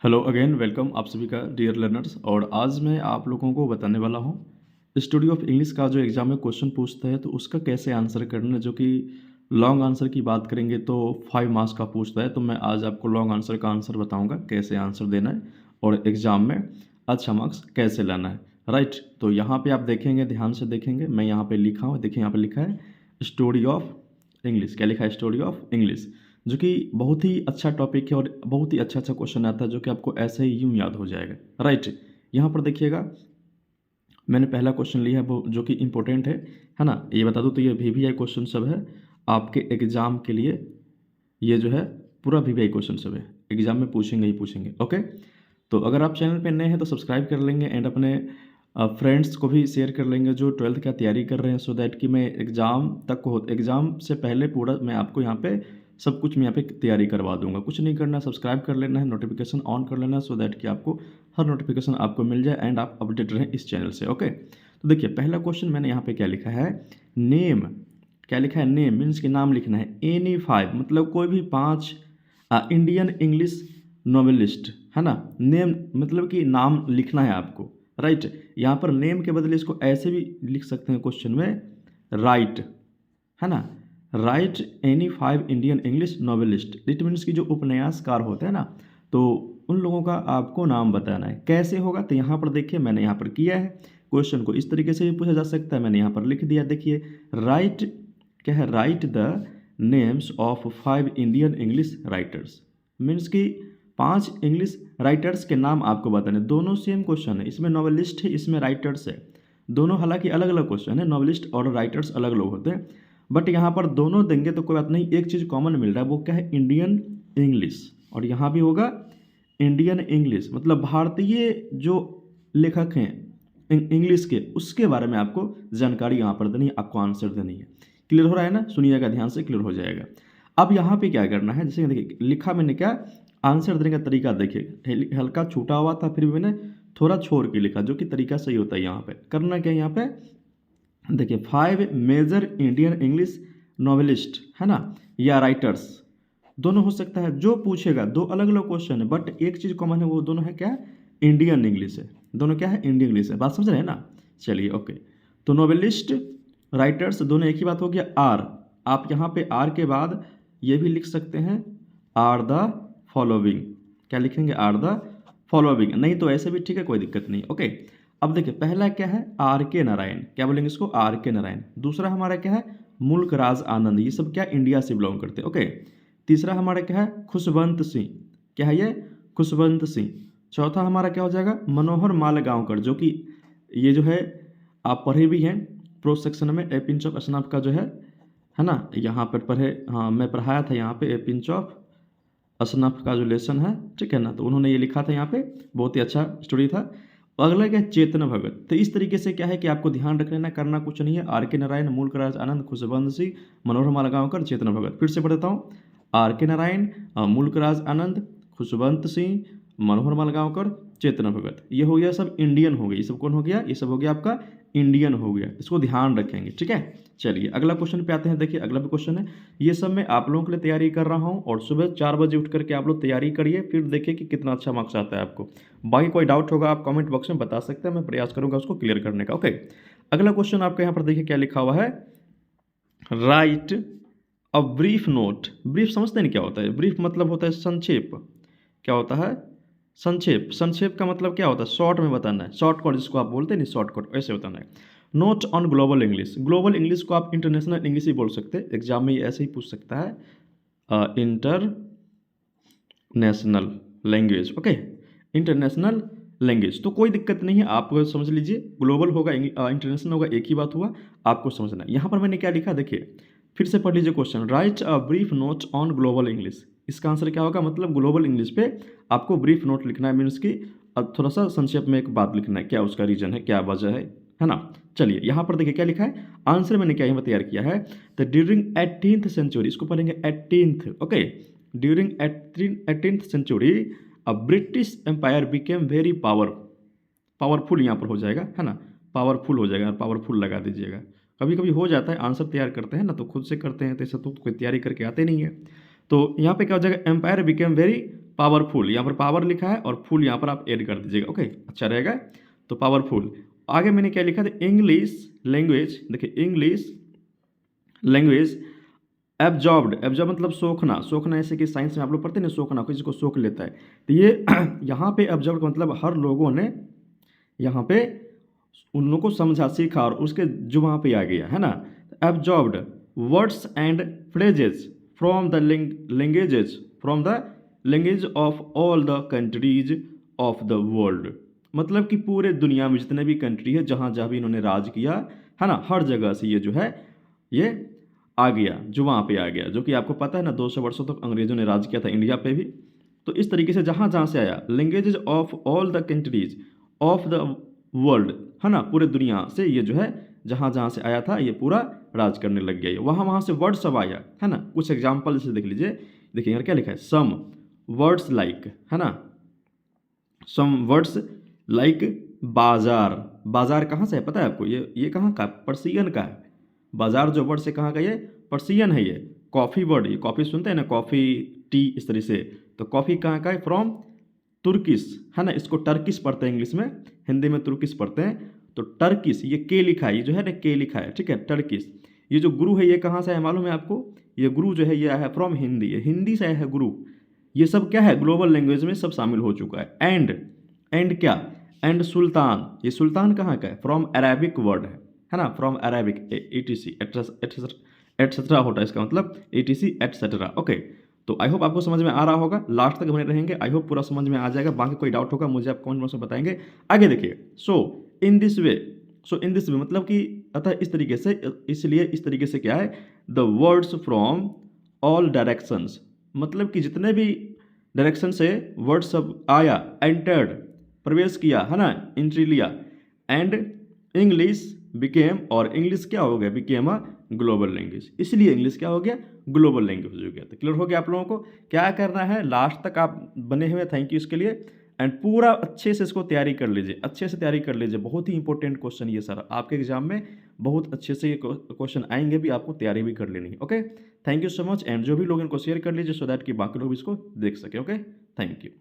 Hello again welcome आप सभी का डियर लर्नर्स। और आज मैं आप लोगों को बताने वाला हूँ स्टडी ऑफ इंग्लिश का जो एग्ज़ाम में क्वेश्चन पूछता है तो उसका कैसे आंसर करना है। जो कि लॉन्ग आंसर की बात करेंगे तो 5 मार्क्स का पूछता है, तो मैं आज आपको लॉन्ग आंसर का आंसर बताऊंगा कैसे आंसर देना है और एग्ज़ाम में अच्छा मार्क्स कैसे लाना है। राइट, तो यहाँ पे आप देखेंगे, ध्यान से देखेंगे, मैं यहाँ पे लिखा हूँ, देखिए यहाँ पे लिखा है स्टोरी ऑफ इंग्लिश। क्या लिखा है? स्टोरी ऑफ इंग्लिश, जो कि बहुत ही अच्छा टॉपिक है और बहुत ही अच्छा अच्छा क्वेश्चन आता है जो कि आपको ऐसे ही यूं याद हो जाएगा। राइट, यहाँ पर देखिएगा, मैंने पहला क्वेश्चन लिया है वो जो कि इम्पोर्टेंट है ना। ये बता दूँ तो ये VVI क्वेश्चन सब है आपके एग्ज़ाम के लिए। ये जो है पूरा VVI क्वेश्चन सब है, एग्ज़ाम में पूछेंगे ही पूछेंगे। ओके, तो अगर आप चैनल पे नए हैं तो सब्सक्राइब कर लेंगे एंड अपने फ्रेंड्स को भी शेयर कर लेंगे जो 12th का तैयारी कर रहे हैं, सो दैट कि मैं एग्ज़ाम से पहले पूरा मैं आपको यहाँ पे सब कुछ मैं यहाँ पे तैयारी करवा दूंगा। कुछ नहीं करना, सब्सक्राइब कर लेना है, नोटिफिकेशन ऑन कर लेना है, सो दैट कि आपको हर नोटिफिकेशन आपको मिल जाए एंड आप अपडेट रहें इस चैनल से। ओके, तो देखिए पहला क्वेश्चन मैंने यहाँ पे क्या लिखा है, नेम। क्या लिखा है? नेम मीन्स कि नाम लिखना है। एनी 5 मतलब कोई भी 5 इंडियन इंग्लिश नॉवेलिस्ट, है ना। नेम मतलब कि नाम लिखना है आपको। राइट, यहाँ पर नेम के बदले इसको ऐसे भी लिख सकते हैं क्वेश्चन में, राइट, है ना। Right any 5 Indian English novelist. It means कि जो उपन्यासकार होते हैं ना, तो उन लोगों का आपको नाम बताना है। कैसे होगा? तो यहाँ पर देखिए मैंने यहाँ पर किया है, क्वेश्चन को इस तरीके से भी पूछा जा सकता है, मैंने यहाँ पर लिख दिया। देखिए राइट, क्या है? Right the names of 5 Indian English writers. Means कि 5 इंग्लिश राइटर्स के नाम आपको बताने। दोनों सेम क्वेश्चन है, इसमें नॉवेलिस्ट है, इसमें राइटर्स है। दोनों हालांकि अलग अलग क्वेश्चन है, नॉवेलिस्ट और राइटर्स अलग अलग होते हैं, बट यहाँ पर दोनों देंगे तो कोई बात नहीं। एक चीज़ कॉमन मिल रहा है, वो क्या है? Indian English. और यहाँ भी होगा इंडियन इंग्लिश, मतलब भारतीय जो लेखक हैं इंग्लिश के, उसके बारे में आपको जानकारी यहाँ पर देनी है, आपको आंसर देनी है। क्लियर हो रहा है ना? सुनिएगा ध्यान से, क्लियर हो जाएगा। अब यहाँ पे क्या करना है, जैसे देखिए लिखा मैंने, क्या आंसर देने का तरीका देखिए, हल्का छूटा हुआ था फिर भी मैंने थोड़ा छोड़ के लिखा, जो कि तरीका सही होता है। यहाँ पे करना क्या है, यहाँ पे देखिए 5 मेजर इंडियन इंग्लिश नॉवेलिस्ट, है ना, या राइटर्स, दोनों हो सकता है। जो पूछेगा दो अलग अलग क्वेश्चन है, बट एक चीज़ कॉमन है, वो दोनों है क्या? इंडियन इंग्लिश है। दोनों क्या है? इंडियन इंग्लिश है। बात समझ रहे हैं ना? चलिए ओके, तो नॉवेलिस्ट राइटर्स दोनों एक ही बात हो गया। आर, आप यहाँ पे आर के बाद ये भी लिख सकते हैं, आर द फॉलोइंग। क्या लिखेंगे? आर द फॉलोइंग, नहीं तो ऐसे भी ठीक है, कोई दिक्कत नहीं। ओके, अब देखिए पहला क्या है? आर के नारायण। क्या बोलेंगे इसको? आर के नारायण। दूसरा हमारा क्या है? मुल्क राज आनंद। ये सब क्या? इंडिया से बिलोंग करते हैं। ओके, तीसरा हमारा क्या है? खुशवंत सिंह। क्या है ये? खुशवंत सिंह। चौथा हमारा क्या हो जाएगा? मनोहर मालगांवकर, जो कि ये जो है आप पढ़े भी हैं प्रो सेक्शन में, ए पिंच ऑफ असनाफ का जो है ना, यहाँ पर पढ़े, हाँ मैं पढ़ाया था यहाँ पे ए पिंच ऑफ असनफ का जो लेसन है, ठीक है ना, तो उन्होंने ये लिखा था यहाँ पे, बहुत ही अच्छा स्टोरी था। अगला क्या है? चेतन भगत। तो इस तरीके से क्या है कि आपको ध्यान रख लेना, करना कुछ नहीं है। आर के नारायण, मुल्क राज आनंद, खुशवंत सिंह, मनोहर मालगांवकर, चेतन भगत। फिर से पढ़ता हूँ, आर के नारायण, मुल्क राज आनंद, खुशवंत सिंह, मनोहर मालगांवकर, चेतन भगत। ये हो गया सब इंडियन हो गए। ये सब कौन हो गया? ये सब हो गया आपका इंडियन हो गया। इसको ध्यान रखेंगे, ठीक है। चलिए अगला क्वेश्चन पे आते हैं। देखिए अगला भी क्वेश्चन है, ये सब मैं आप लोगों के लिए तैयारी कर रहा हूँ, और सुबह 4 बजे उठ करके आप लोग तैयारी करिए, फिर देखिए कि कितना अच्छा मार्क्स आता है आपको। बाकी कोई डाउट होगा आप कमेंट बॉक्स में बता सकते हैं, मैं प्रयास करूंगा उसको क्लियर करने का। ओके, अगला क्वेश्चन आपके यहाँ पर देखिए क्या लिखा हुआ है, right a brief note. Brief समझते हैं क्या होता है? ब्रीफ मतलब होता है संक्षेप। क्या होता है? संक्षेप। संक्षेप का मतलब क्या होता है? शॉर्ट में बताना है, शॉर्टकट जिसको आप बोलते हैं नहीं, शॉर्टकट ऐसे बताना है। Note on global English. Global English को आप इंटरनेशनल इंग्लिश ही बोल सकते हैं, एग्जाम में ये ऐसे ही पूछ सकता है, international language. Okay, international language, तो कोई दिक्कत नहीं है, आप समझ लीजिए। ग्लोबल होगा, इंटरनेशनल होगा, एक ही बात हुआ, आपको समझना है। यहाँ पर मैंने क्या लिखा देखिए, फिर से पढ़ लीजिए question, right a brief note on global English. इसका आंसर क्या होगा? मतलब ग्लोबल इंग्लिश पे आपको ब्रीफ नोट लिखना है, मीन्स कि अब थोड़ा सा संक्षेप में एक बात लिखना है, क्या उसका रीजन है, क्या वजह है ना। चलिए यहाँ पर देखिए क्या लिखा है, आंसर मैंने क्या यहाँ तैयार किया है, तो ड्यूरिंग 18th सेंचुरी, इसको पढ़ेंगे 18th। Okay, during 18th century a British empire became very powerful, यहाँ पर हो जाएगा, है ना, पावरफुल हो जाएगा, पावरफुल लगा दीजिएगा। कभी कभी हो जाता है, आंसर तैयार करते हैं ना तो खुद से करते हैं, तो ऐसा तो कोई तैयारी करके आते नहीं है। तो यहाँ पे क्या हो जाएगा? एम्पायर बिकेम वेरी पावरफुल, यहाँ पर पावर लिखा है और फुल यहाँ पर आप ऐड कर दीजिएगा। ओके, अच्छा रहेगा। तो पावरफुल। आगे मैंने क्या लिखा था, इंग्लिश लैंग्वेज, देखिए इंग्लिश लैंग्वेज एब्जॉर्ब्ड, एब्जॉर्ब मतलब सोखना, सोखना ऐसे कि साइंस में आप लोग पढ़ते हैं ना, सोखना, किसी को सोख लेता है। तो ये यहाँ पे एब्जॉर्ब का मतलब हर लोगों ने यहाँ पे उन लोगों को समझा, सीखा और उसके जुबान पे आ गया, है ना। Absorbed words and phrases from the languages, from the language of all the countries of the world, मतलब कि पूरे दुनिया में जितने भी कंट्री है, जहाँ जहाँ भी इन्होंने राज किया, है ना, हर जगह से ये जो है ये आ गया, जुबान पे आ गया। जो कि आपको पता है ना, 200 वर्षों तक अंग्रेजों ने राज किया था इंडिया पे भी। तो इस तरीके से जहाँ जहाँ से आया, languages of all the countries of the world, है ना, पूरे दुनिया से ये जो है जहाँ जहाँ से आया था ये पूरा राज करने लग गया। वहाँ वहाँ से वर्ड सब आया, है ना। कुछ एग्जाम्पल जैसे देख लीजिए, देखिए यहाँ क्या लिखा है, सम वर्ड्स लाइक, है ना, सम वर्ड्स लाइक बाजार। बाजार कहाँ से है पता है आपको, ये कहाँ का, पर्सियन का है। बाजार जो वर्ड से कहाँ का, ये पर्सियन है। ये कॉफ़ी वर्ड, ये कॉफ़ी सुनते हैं ना, कॉफ़ी टी इस तरह से, तो कॉफ़ी कहाँ का है, फ्रॉम तुर्किश, है ना। इसको टर्किश पढ़ते हैं इंग्लिश में, हिंदी में तुर्किश पढ़ते हैं। तो टर्किश, ये के लिखा है, ये जो है ना के लिखा है, ठीक है, टर्किश। ये जो गुरु है ये कहाँ से है मालूम है आपको, ये गुरु जो है ये आया है फ्रॉम हिंदी, ये हिंदी से आया है गुरु। ये सब क्या है, ग्लोबल लैंग्वेज में सब शामिल हो चुका है। एंड क्या, एंड सुल्तान, ये सुल्तान कहाँ का है, फ्रॉम अरेबिक वर्ड है ना, फ्रॉम अरेबिक, एटीसी एटसेट्रा होता है इसका मतलब, एटीसी एटसेट्रा। ओके, तो आई होप आपको समझ में आ रहा होगा, लास्ट तक बने रहेंगे, आई होप पूरा समझ में आ जाएगा। बाकी कोई डाउट होगा मुझे आप कमेंट बॉक्स में बताएंगे। आगे देखिए, सो इन दिस वे मतलब कि अतः इस तरीके से, इसलिए इस तरीके से क्या है, the words from all directions, मतलब कि जितने भी डायरेक्शन से वर्ड सब आया, एंटर्ड प्रवेश किया, है ना, एंट्री लिया, एंड इंग्लिश बिकेम, और इंग्लिश क्या हो गया, बिकेम अ ग्लोबल लैंग्वेज, इसलिए इंग्लिश क्या हो गया, ग्लोबल लैंग्वेज हो गया। तो क्लियर हो गया आप लोगों को, क्या करना है, लास्ट तक आप बने हुए, थैंक यू इसके लिए। एंड पूरा अच्छे से इसको तैयारी कर लीजिए, अच्छे से तैयारी कर लीजिए, बहुत ही इंपॉर्टेंट क्वेश्चन ये सर, आपके एग्जाम में बहुत अच्छे से ये क्वेश्चन आएंगे भी, आपको तैयारी भी कर लेनी है। Okay, thank you so much. And जो भी लोग इनको शेयर कर लीजिए सो दैट कि बाकी लोग इसको देख सके। Okay, thank you.